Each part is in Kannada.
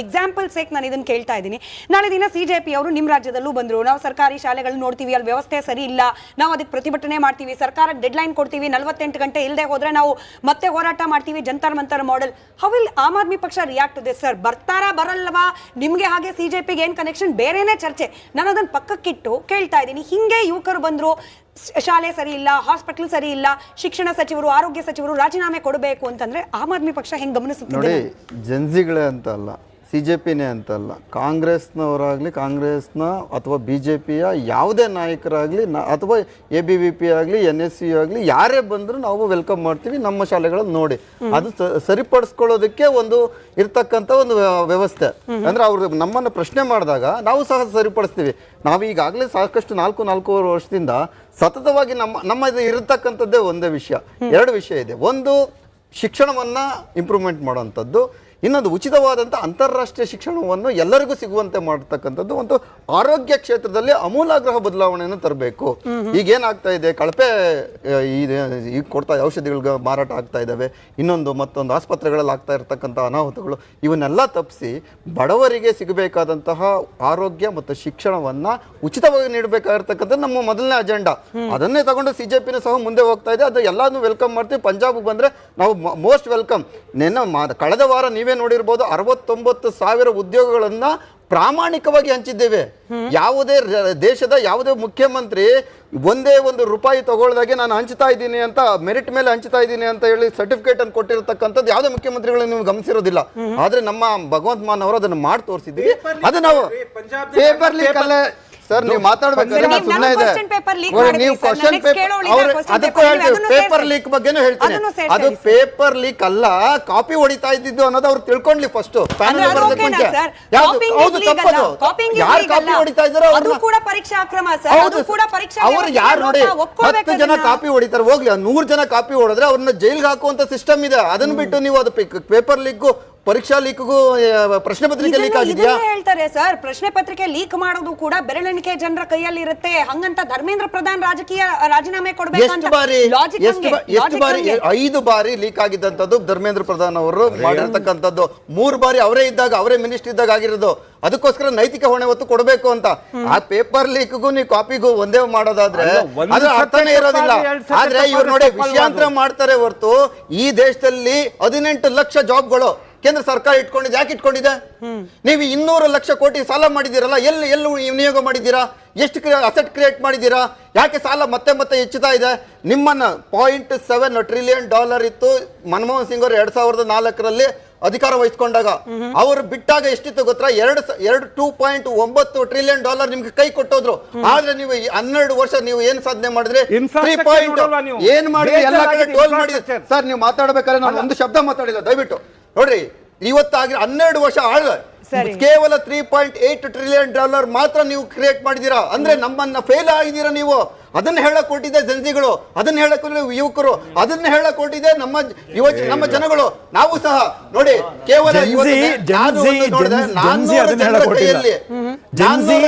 ಎಕ್ಸಾಂಪಲ್ ಸೇಕ್ ನಾನು ಇದನ್ನು ಕೇಳ್ತಾ ಇದ್ದೀನಿ. ನಾಳೆ ದಿನ CJP ಅವರು ನಿಮ್ಮ ರಾಜ್ಯದಲ್ಲೂ ಬಂದರು, ನಾವು ಸರ್ಕಾರಿ ಶಾಲೆಗಳು ನೋಡ್ತೀವಿ, ಅಲ್ಲಿ ವ್ಯವಸ್ಥೆ ಸರಿ ಇಲ್ಲ, ನಾವು ಅದಕ್ಕೆ ಪ್ರತಿಭಟನೆ ಮಾಡ್ತೀವಿ, ಸರ್ಕಾರಕ್ಕೆ ಡೆಡ್ಲೈನ್ ಕೊಡ್ತೀವಿ, 48 ಗಂಟೆ ಇಲ್ಲದೆ ಹೋದ್ರೆ ನಾವು ಮತ್ತೆ ಹೋರಾಟ ಮಾಡ್ತೀವಿ, Jantar Mantar model. How will Aam Aadmi ಪಕ್ಷ ರಿಯಾಕ್ಟ್ ಟು ದಿಸ್ ಸರ್? ಬರ್ತಾರಾ ಬರಲ್ವಾ? ನಿಮಗೆ ಹಾಗೆ CJPಗೆ ಏನು ಕನೆಕ್ಷನ್? ಬೇರೆನೇ ಚರ್ಚೆ. ನಾನು ಅದನ್ನು ಪಕ್ಕಕ್ಕಿಟ್ಟು ಕೇಳ್ತಾ ಇದ್ದೀನಿ, ಹಿಂಗೆ ಯುವಕರು ಬಂದರು, ಶಾಲೆ ಸರಿ ಇಲ್ಲ, ಹಾಸ್ಪಿಟಲ್ ಸರಿ ಇಲ್ಲ, ಶಿಕ್ಷಣ ಸಚಿವರು, ಆರೋಗ್ಯ ಸಚಿವರು ರಾಜೀನಾಮೆ ಕೊಡಬೇಕು ಅಂತಂದ್ರೆ ಆಮ್ ಆದ್ಮಿ ಪಕ್ಷ ಹೆಂಗ್ ಗಮನಿಸುತ್ತೆ? ನೋಡಿ, ಜನ್ಜಿಗಳೇ ಅಂತ ಅಲ್ಲ, CJPನೇ ಅಂತಲ್ಲ, ಕಾಂಗ್ರೆಸ್ನವರಾಗಲಿ, ಕಾಂಗ್ರೆಸ್ನ ಅಥವಾ BJPಯ ಯಾವುದೇ ನಾಯಕರಾಗಲಿ ಅಥವಾ ABVP ಆಗಲಿ, NSC ಆಗಲಿ, ಯಾರೇ ಬಂದರೂ ನಾವು ವೆಲ್ಕಮ್ ಮಾಡ್ತೀವಿ ನಮ್ಮ ಶಾಲೆಗಳನ್ನು ನೋಡಿ. ಅದು ಸರಿಪಡಿಸ್ಕೊಳ್ಳೋದಕ್ಕೆ ಒಂದು ಇರ್ತಕ್ಕಂಥ ಒಂದು ವ್ಯವಸ್ಥೆ. ಅಂದರೆ ಅವರು ನಮ್ಮನ್ನು ಪ್ರಶ್ನೆ ಮಾಡಿದಾಗ ನಾವು ಸಹ ಸರಿಪಡಿಸ್ತೀವಿ. ನಾವು ಈಗಾಗಲೇ ಸಾಕಷ್ಟು 4-4.5 ವರ್ಷದಿಂದ ಸತತವಾಗಿ ನಮ್ಮ ಇದು ಇರತಕ್ಕಂಥದ್ದೇ ಒಂದೇ ವಿಷಯ, 2 ವಿಷಯ ಇದೆ. ಒಂದು, ಶಿಕ್ಷಣವನ್ನು ಇಂಪ್ರೂವ್ಮೆಂಟ್ ಮಾಡೋವಂಥದ್ದು, ಇನ್ನೊಂದು ಉಚಿತವಾದಂಥ ಅಂತಾರಾಷ್ಟ್ರೀಯ ಶಿಕ್ಷಣವನ್ನು ಎಲ್ಲರಿಗೂ ಸಿಗುವಂತೆ ಮಾಡತಕ್ಕಂಥದ್ದು, ಒಂದು ಆರೋಗ್ಯ ಕ್ಷೇತ್ರದಲ್ಲಿ ಅಮೂಲಾಗ್ರಹ ಬದಲಾವಣೆಯನ್ನು ತರಬೇಕು. ಈಗೇನಾಗ್ತಾ ಇದೆ, ಕಳಪೆ ಈಗ ಕೊಡ್ತಾ ಔಷಧಿಗಳಿಗೆ ಮಾರಾಟ ಆಗ್ತಾ ಇದ್ದಾವೆ, ಮತ್ತೊಂದು ಆಸ್ಪತ್ರೆಗಳಲ್ಲಿ ಆಗ್ತಾ ಇರತಕ್ಕಂಥ ಅನಾಹುತಗಳು, ಇವನ್ನೆಲ್ಲ ತಪ್ಪಿಸಿ ಬಡವರಿಗೆ ಸಿಗಬೇಕಾದಂತಹ ಆರೋಗ್ಯ ಮತ್ತು ಶಿಕ್ಷಣವನ್ನು ಉಚಿತವಾಗಿ ನೀಡಬೇಕಾಗಿರ್ತಕ್ಕಂಥ ನಮ್ಮ ಮೊದಲನೇ ಅಜೆಂಡಾ. ಅದನ್ನೇ ತಗೊಂಡು CJPನೂ ಸಹ ಮುಂದೆ ಹೋಗ್ತಾ ಇದೆ. ಅದು ಎಲ್ಲಾನು ವೆಲ್ಕಮ್ ಮಾಡ್ತೀವಿ. ಪಂಜಾಬ್ ಬಂದರೆ ನಾವು ಮೋಸ್ಟ್ ವೆಲ್ಕಮ್. ಕಳೆದ ವಾರ ನೀವೇ ನೋಡಿರ್ಬೋದು, 69,000 ಉದ್ಯೋಗಗಳನ್ನ ಪ್ರಾಮಾಣಿಕವಾಗಿ ಹಂಚಿದ್ದೇವೆ. ಯಾವುದೇ ದೇಶದ ಯಾವುದೇ ಮುಖ್ಯಮಂತ್ರಿ ಒಂದೇ ಒಂದು ರೂಪಾಯಿ ತಗೊಳ್ಳದಾಗೆ ನಾನು ಹಂಚ್ತಾ ಇದ್ದೀನಿ ಅಂತ, ಮೆರಿಟ್ ಮೇಲೆ ಹಂಚ್ತಾ ಇದ್ದೀನಿ ಅಂತ ಹೇಳಿ ಸರ್ಟಿಫಿಕೇಟ್ ಅನ್ನು ಕೊಟ್ಟಿರತಕ್ಕಂಥದ್ದು ಯಾವುದೇ ಮುಖ್ಯಮಂತ್ರಿಗಳು ನೀವು ಗಮನಿಸಿರೋದಿಲ್ಲ. ಆದ್ರೆ ನಮ್ಮ ಭಗವಂತ ಮಾನ್ ಅವರು ಅದನ್ನು ಮಾಡಿ ತೋರಿಸಿದ್ದೀವಿ. ಅದು ನಾವು ಪೇಪರ್ ಲೀಕ್ ಅಲ್ಲೇ ಸರ್, ನೀವು ಮಾತಾಡ್ಬೇಕಾದ್ರೆ ನಾನು ಸುಮ್ಮನೆ ಇದೆ. ನೀವು ಕ್ವಶನ್ ಅದಕ್ಕೂ ಹೇಳ್ತೀವಿ, ಪೇಪರ್ ಲೀಕ್ ಬಗ್ಗೆನೂ ಹೇಳ್ತೀನಿ. ಅದು ಪೇಪರ್ ಲೀಕ್ ಅಲ್ಲ, ಕಾಪಿ ಹೊಡಿತಾ ಇದ್ದಿದ್ದು ಅನ್ನೋದು ಅವ್ರು ತಿಳ್ಕೊಂಡ್ಲಿ ಫಸ್ಟ್. ಪ್ಯಾನಲ್ ಬರೋದಕ್ಕೆ ಮುಂಚೆ ಹೌದು ತಪ್ಪದು, ಯಾರು ಕಾಪಿ ಹೊಡಿತಾ ಇದ್ದಾರೋ ಅವ್ರು ಯಾರು ನೋಡಿ, 10 ಜನ ಕಾಪಿ ಹೊಡಿತಾರೆ, ಹೋಗ್ಲಿ 100 ಜನ ಕಾಪಿ ಹೊಡೆದ್ರೆ ಅವ್ರನ್ನ ಜೈಲ್ಗೆ ಹಾಕುವಂತ ಸಿಸ್ಟಮ್ ಇದೆ. ಅದನ್ನ ಬಿಟ್ಟು ನೀವು ಅದು ಪೇಪರ್ ಲೀಕ್, ಪರೀಕ್ಷಾ ಲೀಕ್ಗೂ ಪ್ರಶ್ನೆ ಪತ್ರಿಕೆ ಲೀಕ್ ಆಗಿದೆಯಾ ಹೇಳ್ತಾರೆ ಸರ್. ಪ್ರಶ್ನೆ ಪತ್ರಿಕೆ ಲೀಕ್ ಮಾಡೋದು ಕೂಡ ಬೆರಳೆಣಿಕೆ ಜನರ ಕೈಯಲ್ಲಿ ಇರುತ್ತೆ. ಹಂಗಂತ ಧರ್ಮೇಂದ್ರ ಪ್ರಧಾನ್ ರಾಜೀನಾಮೆ ಕೊಡಬೇಕು. ಎಷ್ಟು ಬಾರಿ 5 ಬಾರಿ ಲೀಕ್ ಆಗಿದ್ದಂಥದ್ದು ಧರ್ಮೇಂದ್ರ ಪ್ರಧಾನ್ ಅವರು ಮಾಡಿರ್ತಕ್ಕಂಥದ್ದು. 3 ಬಾರಿ ಅವರೇ ಇದ್ದಾಗ, ಅವರೇ ಮಿನಿಸ್ಟರ್ ಇದ್ದಾಗ ಆಗಿರೋದು. ಅದಕ್ಕೋಸ್ಕರ ನೈತಿಕ ಹೊಣೆ ಹೊತ್ತು ಕೊಡಬೇಕು ಅಂತ. ಆ ಪೇಪರ್ ಲೀಕ್ಗೂ ನೀವು ಕಾಪಿಗೂ ಒಂದೇ ಮಾಡೋದಾದ್ರೆ ಅದ್ರ ಅರ್ಥನೇ ಇರೋದಿಲ್ಲ. ಆದ್ರೆ ಇವ್ರು ನೋಡಿ ವಿಷಯಾಂತರ ಮಾಡ್ತಾರೆ ಹೊರತು ಈ ದೇಶದಲ್ಲಿ 18 ಲಕ್ಷ ಜಾಬ್ಗಳು ಕೇಂದ್ರ ಸರ್ಕಾರ ಇಟ್ಕೊಂಡಿದೆ. ಯಾಕೆ ಇಟ್ಕೊಂಡಿದೆ? ನೀವು 200 ಲಕ್ಷ ಕೋಟಿ ಸಾಲ ಮಾಡಿದ್ದೀರಲ್ಲ, ಎಲ್ಲಿ ವಿನಿಯೋಗ ಮಾಡಿದ್ದೀರಾ? ಎಷ್ಟು ಅಸೆಟ್ ಕ್ರಿಯೇಟ್ ಮಾಡಿದ್ದೀರಾ? ಯಾಕೆ ಸಾಲ ಮತ್ತೆ ಹೆಚ್ಚುತ್ತಾ ಇದೆ? ನಿಮ್ಮನ್ನ $0.7 ಟ್ರಿಲಿಯನ್ ಇತ್ತು ಮನಮೋಹನ್ ಸಿಂಗ್ ಅವರು 2004ರಲ್ಲಿ ಅಧಿಕಾರ ವಹಿಸಿಕೊಂಡಾಗ. ಅವರು ಬಿಟ್ಟಾಗ ಎಷ್ಟಿತ್ತು ಗೊತ್ತಾ? 2.9 ಟ್ರಿಲಿಯನ್ ನಿಮ್ಗೆ ಕೈ ಕೊಟ್ಟೋದ್ರು. ಆದ್ರೆ ನೀವು 12 ವರ್ಷ ನೀವು ಏನ್ ಸಾಧನೆ ಮಾಡಿದ್ರಿ? 3 ಏನ್ ಮಾಡಿದ್ರಿ? ಎಲ್ಲ ಕಡೆ ಟೋಲ್ ಮಾಡಿದ್ರಿ. ಸರ್, ನೀವು ಮಾತಾಡ್ಬೇಕಾದ್ರೆ ನಾನು ಒಂದು ಶಬ್ದ ಮಾತಾಡಿಲ್ಲ, ದಯವಿಟ್ಟು ನೋಡ್ರಿ. ಇವತ್ತಾಗಿ 12 ವರ್ಷ ಆಳ ಕೇವಲ $3.8 ಟ್ರಿಲಿಯನ್ ಮಾತ್ರ ನೀವು ಕ್ರಿಯೇಟ್ ಮಾಡಿದೀರಾ. ಅಂದ್ರೆ ನಮ್ಮನ್ನ ಫೇಲ್ ಆಗಿದ್ದೀರಾ ನೀವು. ಅದನ್ನ ಹೇಳಕ್ ಕೊಟ್ಟಿದೆ ಜನತೆಗಳು, ಅದನ್ನ ಹೇಳಕ್ ಯುವಕರು, ಅದನ್ನ ಹೇಳಕ್ ಕೊಟ್ಟಿದೆ ನಮ್ಮ ಜನಗಳು. ನಾವು ಸಹ ನೋಡಿ, ಕೇವಲ 400 ಜನರ ಕೈಯಲ್ಲಿ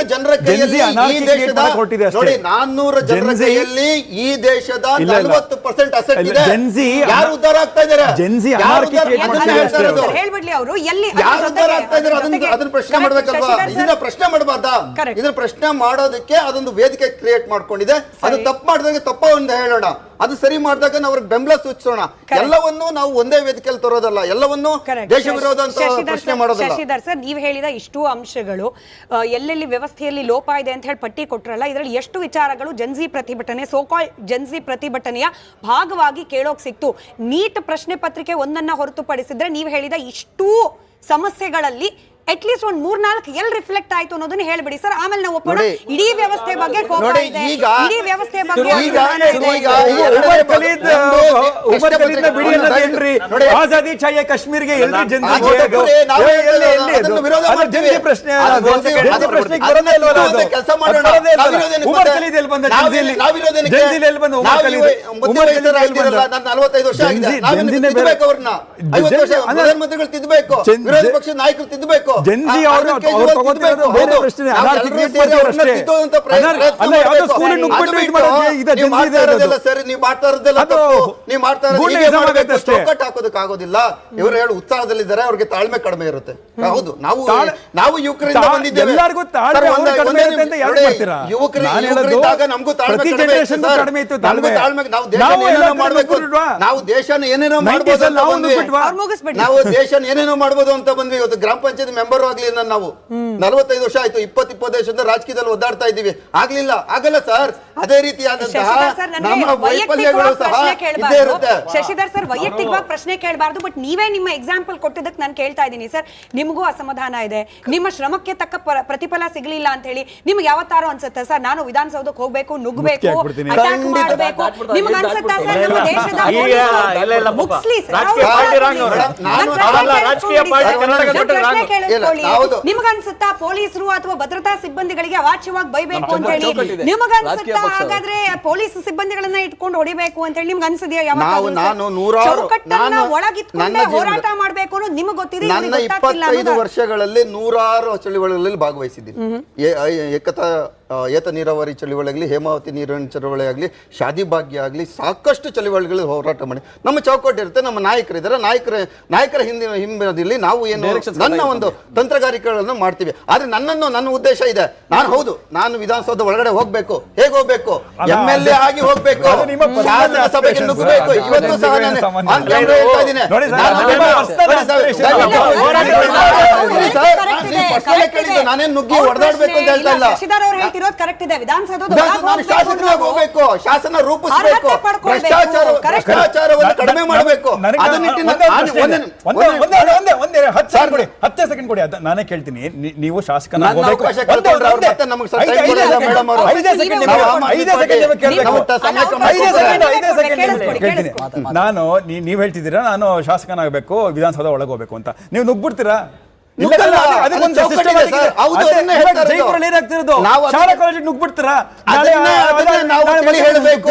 ಈ ದೇಶದ ನೋಡಿ 400 ಜನರ ಕೈಯಲ್ಲಿ ಈ ದೇಶದ 40% ಅಸೆಟ್ ಇದೆ. ಯಾರು ಉದ್ಧಾರ ಆಗ್ತಾ ಇದ್ದಾರೆ? ಹೇಳ್ಬಿಡ್ಲಿ ಅವರು ಎಲ್ಲಿ ಯಾರು ಉದ್ಧಾರ ಆಗ್ತಾ ಇದ್ದಾರೆ? ಅದನ್ನ ಪ್ರಶ್ನೆ ಮಾಡ್ಬೇಕಲ್ವಾ? ಇದನ್ನ ಪ್ರಶ್ನೆ ಮಾಡಬಾರ್ದಾ? ಇದನ್ನ ಪ್ರಶ್ನೆ ಮಾಡೋದಕ್ಕೆ ಅದೊಂದು ವೇದಿಕೆ ಕ್ರಿಯೇಟ್ ಮಾಡ್ಕೊಂಡಿದೆ. ಅದು ತಪ್ಪು ಮಾಡಿದಾಗ ತಪ್ಪನ್ನು ಹೇಳೋಣ, ಅದು ಸರಿ ಮಾಡಿದಾಗ ನಾವು ಅವ್ರಿಗೆ ಬೆಂಬಲ ಸೂಚಿಸೋಣ. ಎಲ್ಲವನ್ನೂ ನಾವು ಒಂದೇ ವೇದಿಕೆಯಲ್ಲಿ ತರೋದಲ್ಲ, ಎಲ್ಲವನ್ನೂ ದೇಶ ವಿರೋಧ ಅಂತ ಪ್ರಶ್ನೆ ಮಾಡೋದಲ್ಲ. ಶಶಿಧರ್ ಸರ್, ನೀವು ಹೇಳಿದ ಇಷ್ಟು ಅಂಶಗಳು ಎಲ್ಲೆಲ್ಲಿ ವ್ಯವಸ್ಥೆಯಲ್ಲಿ ಲೋಪ ಇದೆ ಅಂತ ಹೇಳಿ ಪಟ್ಟಿ ಕೊಟ್ಟರಲ್ಲ, ಇದರಲ್ಲಿ ಎಷ್ಟು ವಿಚಾರಗಳು ಜನ್ಜಿ ಪ್ರತಿಭಟನೆ, ಸೋಕಾಲ್ ಜನ್ಜಿ ಪ್ರತಿಭಟನೆಯ ಭಾಗವಾಗಿ ಕೇಳೋಕ್ ಸಿಕ್ತು? ನೀಟ್ ಪ್ರಶ್ನೆ ಪತ್ರಿಕೆ ಒಂದನ್ನ ಹೊರತುಪಡಿಸಿದ್ರೆ ನೀವು ಹೇಳಿದ ಇಷ್ಟೂ ಸಮಸ್ಯೆಗಳಲ್ಲಿ ಅಟ್ಲೀಸ್ಟ್ ಒಂದು 3-4 ಎಲ್ಲಿ ರಿಫ್ಲೆಕ್ಟ್ ಆಯ್ತು ಅನ್ನೋದನ್ನ ಹೇಳ್ಬಿಡಿ ಸರ್. ಆಮೇಲೆ ನಾವು ಒಪ್ಪೋಣ ಇಡೀ ವ್ಯವಸ್ಥೆ ಬಗ್ಗೆ ಇಡೀ ವ್ಯವಸ್ಥೆ ಬಗ್ಗೆ ಆಜಾದಿ ಚಾಹಿಯೆ ಕಾಶ್ಮೀರ್ಗೆ ಪ್ರಧಾನಮಂತ್ರಿಗಳು ತಿದ್ದಬೇಕು, ವಿರೋಧ ಪಕ್ಷದ ನಾಯಕರು ತಿದ್ದಬೇಕು. ಜೆನ್ಜಿ ಆ ಅವರು ಅರವಿಂದ್ ಕೇಜ್ರಿವಾಲ್ ತಗೋತಿರೋದು ತಿದ್ಬೇಕು. ಬೇರೆ ಹೌದು. ಪ್ರಶ್ನೆ. ನಾವು ಅನಾರ್ಕಿ ಎಲ್ಲರೂ ಕ್ರಿಯೇಟ್ ಸೇರಿ ಮಾಡ್ತೀವಿ ಅವ್ರನ್ನ ಅಷ್ಟೇ. ತಿದ್ದೋದಂತ ಪ್ರಯತ್ನ ಅಲ್ಲ, ಯಾವುದೋ ಮಾಡ್ಬೇಕು. ಸ್ಕೂಲ್ ನುಗ್ಬಿಟ್ಟು ಇದು ಮಾಡೋದು ಇದೆ, ನೀವು ಜೆನ್ಜಿ ಮಾಡ್ತಾ ಇದೆ ಇರೋದೆಲ್ಲ ಅದು. ಸರಿ, ನೀವು ಮಾಡ್ತಾ ಇರೋದೆಲ್ಲ ಅದು ತಪ್ಪು. ನೀವು ಮಾಡ್ತಾ ಇರೋದು ಗೂಂಡಾಯಿಸಂ ಹೀಗೆ ಆಗುತ್ತೆ ಮಾಡ್ಬೇಕು, ಅಷ್ಟೇ. ಚೌಕಟ್ಟು ಹಾಕೋದಕ್ಕೆ ಆಗೋದಿಲ್ಲ. ಇವರು ಹೇಳಿ ಉತ್ಸಾಹದಲ್ಲಿದ್ದಾರೆ, ಅವ್ರಿಗೆ ತಾಳ್ಮೆ ಕಡಿಮೆ ಇರುತ್ತೆ. ಹೌದು, ನಾವು ಯುವಕರಿಂದ ಬಂದಿದ್ದೇವೆ. ಎಲ್ಲರಿಗೂ ತಾಳ್ಮೆ ಸರ್, ಅವ್ರು ಕಡಿಮೆ ಇರುತ್ತೆ ಅಂತ ಯಾರು ನೋಡಿ, ಮಾಡ್ತೀರಾ? ನಾನು ಹೇಳೋದು ಯುವಕರಿದ್ದಾಗ ನಮಗೂ ತಾಳ್ಮೆ ಪ್ರತಿ ಕಡಿಮೆ ಇತ್ತು generation ಸರ್. ಕಡಿಮೆ ಇತ್ತು ನಮಗೂ ತಾಳ್ಮೆ. ತಾಳ್ಮೆ, ನಾವು ದೇಶನ ನಾವು ಏನೇನೋ ಎಲ್ಲ ಮಾಡ್ಬೇಕು, ನುಗ್ಬಿಟ್ವಾ? ನಾವು ದೇಶನ ಏನೇನೋ 90s ಮಾಡ್ಬೋದು ಅಂತ ನಾವು ಬಂದ್ವಿ. ನುಗ್ಬಿಟ್ವಾ? ಅವ್ರು ಮುಗಿಸ್ಬಿಡಿ. ನಾವು ದೇಶನ ಏನೇನೋ ಮಾಡ್ಬೋದು ಅಂತ ಬಂದ್ವಿ. ಇವತ್ತು ಗ್ರಾಮ ಪಂಚಾಯತ್ ಮೆಂಬರ್ ಆಗ್ಲಿಲ್ಲ ನಾವು. 45 ವರ್ಷ ಆಯ್ತು, 20 ವರ್ಷದಿಂದ ರಾಜಕೀಯದಲ್ಲಿ ಒದ್ದಾಡ್ತಾ ಇದ್ದೀವಿ. ಆಗ್ಲಿಲ್ಲ, ಆಗಲ್ಲ ಸರ್. ಅದೇ ರೀತಿಯಾದಂತಹ ಶಶಿಧರ್ ಸರ್, ನನಗೆ ನಮ್ಮ ವೈಫಲ್ಯಗಳು ವೈಯಕ್ತಿಕವಾಗಿ ಸಹ ಪ್ರಶ್ನೆ ಇದ್ದೇ ಕೇಳಬಾರ್ದು. ಇರುತ್ತೆ. ಶಶಿಧರ್ ಸರ್, ವೈಯಕ್ತಿಕವಾಗಿ ಪ್ರಶ್ನೆ ಕೇಳಬಾರ್ದು. ಬಟ್ ನೀವೇ ನಿಮ್ಮ ಎಕ್ಸಾಂಪಲ್ ಕೊಟ್ಟಿದ್ದಕ್ಕೆ ನಾನು ಕೇಳ್ತಾ ಇದ್ದೀನಿ ಸರ್. ನಿಮಗೂ ಅಸಮಾಧಾನ ಇದೆ, ನಿಮ್ಮ ಶ್ರಮಕ್ಕೆ ತಕ್ಕ ಪ್ರತಿಫಲ ಸಿಗ್ಲಿಲ್ಲ ಅಂತ ಹೇಳಿ ನಿಮ್ಗೆ ಯಾವತ್ತಾರೋ ಅನ್ಸುತ್ತೆ ಸರ್, ನಾನು ವಿಧಾನಸೌಧಕ್ಕೆ ಹೋಗ್ಬೇಕು, ನುಗ್ಬೇಕು, ಹಾಕ್ಬಿಡ್ತೀನಿ. ಅಟ್ಯಾಕ್ ಮಾಡಬೇಕು, ನಿಮ್ಗೆ ಅನ್ಸುತ್ತಾ ಸರ್? ನಮ್ಮ ದೇಶದ ಇಲ್ಲ, ಮುಗಿಸ್ಲಿ ಸರ್. ರಾಜಕೀಯ ಪಾರ್ಟಿ ರಾಂಗ್ ಅವ್ರು. ರಾಜಕೀಯ ಪಾರ್ಟಿ ಕರ್ನಾಟಕ ಬಿಟ್ಟರೆ ರಾಂಗ್. ನಿಮಗನ್ಸುತ್ತಾ ಪೊಲೀಸರು ಅಥವಾ ಭದ್ರತಾ ಸಿಬ್ಬಂದಿಗಳಿಗೆ ಅವಾಚ್ಯವಾಗಿ ಬೈಬೇಕು ಅಂತ ಹೇಳಿ? ಚೌಕಟ್ಟಿದೆ. ನಿಮಗನ್ಸುತ್ತಾ ಹಾಗಾದ್ರೆ ಪೊಲೀಸ್ ಸಿಬ್ಬಂದಿಗಳನ್ನ ಇಟ್ಕೊಂಡು ಹೊಡಿಬೇಕು ಅಂತ ಹೇಳಿ ನಿಮ್ಗೆ ಅನ್ಸಿದ್ಯಾ? ನಾನು ನೂರಾರು ಚೌಕಟ್ಟನ್ನ ಒಳಗಿಟ್ಕೊಂಡೆ ಹೋರಾಟ ಮಾಡ್ಬೇಕು ಅನ್ನೋದು ನಿಮಗೆ ಗೊತ್ತಿದೆ, ನನ್ನ ಇವ್ರಿಗೆ ಗೊತ್ತಾಗ್ತಿಲ್ಲ 25 ಅನ್ನೋದು. ವರ್ಷಗಳಲ್ಲಿ ನೂರಾರು ಚಳುವಳಿಗಳಲ್ಲಿ ಭಾಗವಹಿಸಿದ್ದೀನಿ. ಏತ ನೀರಾವರಿ ಚಳುವಳಿ ಆಗಲಿ, ಹೇಮಾವತಿ ನೀರಿನ ಚಳುವಳಿ ಆಗಲಿ, ಶಾದಿ ಭಾಗ್ಯ ಆಗಲಿ, ಸಾಕಷ್ಟು ಚಳುವಳಿಗಳು ಹೋರಾಟ ಮಾಡಿ ನಮ್ಮ ಚೌಕಟ್ಟು ಇರುತ್ತೆ. ನಮ್ಮ ನಾಯಕರಿದ್ದಾರೆ, ನಾಯಕರ ಹಿಂದಿನಲ್ಲಿ ನಾವು ಏನು ನನ್ನ ಒಂದು ತಂತ್ರಗಾರಿಕೆಗಳನ್ನು ಮಾಡ್ತೀವಿ. ಆದ್ರೆ ನನ್ನ ಉದ್ದೇಶ ಇದೆ. ನಾನು ವಿಧಾನಸೌಧ ಒಳಗಡೆ ಹೋಗ್ಬೇಕು. ಹೇಗೆ ಹೋಗ್ಬೇಕು? MLA ಆಗಿ ಹೋಗ್ಬೇಕು, ಅದು ನಿಮ್ಮ personal ಶಾಸನ ಸಭೆಗೆ aspirations. ನುಗ್ಗಬೇಕು. ಅದು ಇವತ್ತು ಸಹ ನಿಮ್ಮ ನಾನು ಸಂಬಂಧ. on camera ಹೇಳ್ತಾ ಇದ್ದೀನಿ. ನೋಡಿ ಸರ್, ನಾನು ಅದು ನಿಮ್ಮ ನಿಮ್ಮ personal ನೋಡಿ ಸರ್, aspirations. ದಯವಿಟ್ಟು ಇಲ್ಲ, ಸರ್, correct ನಾನು ಇದೆ, personal correct ಆಗಿ ಕೇಳಿದ್ದು, ಇದೆ. ನಾನೇನು ನುಗ್ಗಿ ಅವ್ರ ಹೊಡೆದಾಡ್ಬೇಕು ಅಂತ ಪ್ರಶ್ನೆ ಹೇಳ್ತಾ ಇಲ್ಲ, ಇಲ್ಲ. ಶಶಿಧರ್ ಅವ್ರು ಹೇಳ್ತಿರೋದು ಕರೆಕ್ಟ್ ಇದೆ. ವಿಧಾನಸೌಧ ನಾನು ಶಾಸಕನಾಗಿ ಹೋಗ್ಬೇಕು, ಶಾಸನ ರೂಪಿಸಬೇಕು, ಅರ್ಹತೆ ಪಡ್ಕೊಳ್ಬೇಕು. ಭ್ರಷ್ಟಾಚಾರವನ್ನು ಕಡಿಮೆ ಮಾಡಬೇಕು. ಅದು ನಿಟ್ಟಿನಲ್ಲಿ ಹತ್ತೇ ಸೆಕೆಂಡ್ ಕೊಡಿ. ನಾನೇ ಕೇಳ್ತೀನಿ, ನೀವು ಶಾಸಕನ ನನ್ನ ಅವಕಾಶ ಕಳ್ಕೊಂಡ್ರೆ ಅವ್ರು ಮತ್ತೆ ನಮಗೆ ಸ್ವಲ್ಪ time ಕೊಡಲ್ಲ ಮೇಡಮ್ ಅವರು. ನಾನು ನೀವ್ ಹೇಳ್ತಿದ್ದೀರಾ ನಾನು ಶಾಸಕನಾಗಬೇಕು, ವಿಧಾನಸೌಧ ಒಳಗೆ ಹೋಗ್ಬೇಕು ಅಂತ. ನೀವು ನುಗ್ಬಿಡ್ತೀರಾ? ನುಗ್ಗಲ್ಲ, ಅದು ಚೌಕಟ್ಟಿದೆ ಸರ್. ಹೌದು, ಅದನ್ನೇ ಹೇಳ್ತಾ ಇರೋದು. ಜೈಪುರಲ್ಲಿ ಏನಾಗ್ತಿರೋದು? ನಾವು ಅದನ್ನ- ಶಾಲಾ ಕಾಲೇಜಿಗೆ ನುಗ್ಬಿಡ್ತೀರಾ? ಅದನ್ನೇ ನಾವು ತಿಳಿ ಹೇಳಬೇಕು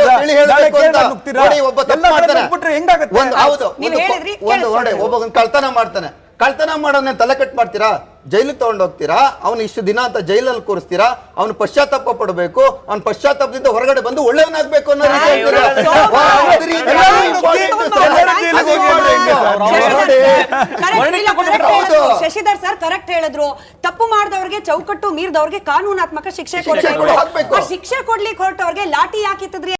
ಅಂತ. ನೋಡಿ, ಒಬ್ಬ ತಪ್ಪು ಮಾಡ್ತಾನೆ. ಹೆಂಗಾಗುತ್ತೆ? ಹೌದು, ನೀವು ಹೇಳಿದ್ರಿ, ನೋಡಿ, ಒಬ್ಬ ಕಳ್ತನ ಮಾಡ್ತಾನೆ. ಕಳ್ತನ ಮಾಡೋನ್ನ ತಲೆ ಕಟ್ ಮಾಡ್ತೀರಾ? ಜೈಲಿಗೆ ತಗೊಂಡು ಹೋಗ್ತೀರಾ? ಅವನು ಇಷ್ಟು ದಿನ ಅಂತ ಜೈಲಲ್ಲಿ ಕೂರಿಸ್ತೀರಾ? ಅವನು ಪಶ್ಚಾತ್ತಾಪ ಪಡಬೇಕು. ಅವನ ಪಶ್ಚಾತ್ತಾಪದಿಂದ ಹೊರಗಡೆ ಬಂದು ಒಳ್ಳೆಯವನಾಗ್ಬೇಕು ಅನ್ನೋ ರೀತಿ ಹೇಳ್ತೀರಾ? ಅದೇ ರೀತಿ ಶಶಿಧರ್ ಸರ್ ಕರೆಕ್ಟ್ ಹೇಳಿದ್ರು. ತಪ್ಪು ಮಾಡಿದವ್ರಿಗೆ, ಚೌಕಟ್ಟು ಮೀರಿದವ್ರಿಗೆ ಕಾನೂನಾತ್ಮಕ ಶಿಕ್ಷೆ ಶಿಕ್ಷೆ ಕೊಡಬೇಕು. ಹಾಕ್ಬೇಕು. ಶಿಕ್ಷೆ ಕೊಡ್ಲಿಕ್ಕೆ ಹೊರಟವ್ರಿಗೆ ಲಾಠಿ ಯಾಕಿತ್ತಿದ್ರಿ